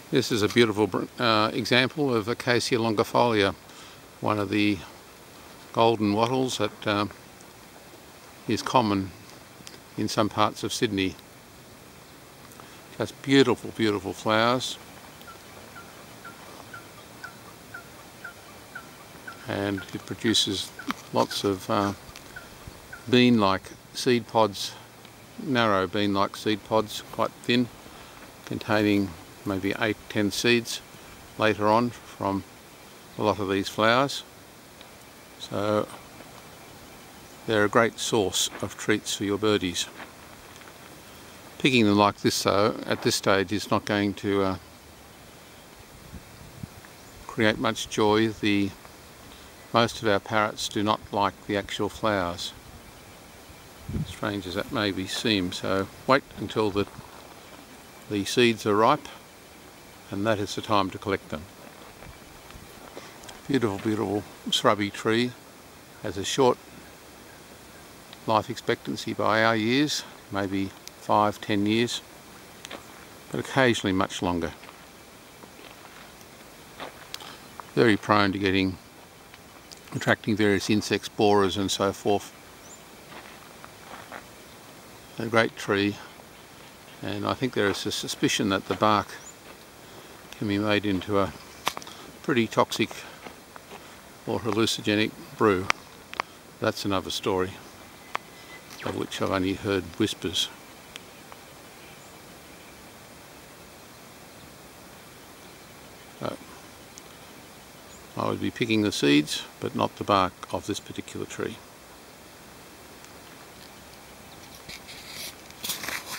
This is a beautiful example of Acacia longifolia, one of the golden wattles that is common in some parts of Sydney. Just beautiful, beautiful flowers, and it produces lots of bean-like seed pods, narrow bean-like seed pods, quite thin, containing maybe 8-10 seeds later on from a lot of these flowers. So they're a great source of treats for your birdies. Picking them like this though, at this stage, is not going to create much joy. Most of our parrots do not like the actual flowers, strange as that may seem. So wait until the seeds are ripe, and that is the time to collect them. Beautiful, beautiful shrubby tree. Has a short life expectancy by our years, maybe 5-10 years, but occasionally much longer. Very prone to attracting various insects, borers and so forth. A great tree, and I think there is a suspicion that the bark can be made into a pretty toxic or hallucinogenic brew. That's another story, of which I've only heard whispers. So, I would be picking the seeds, but not the bark of this particular tree.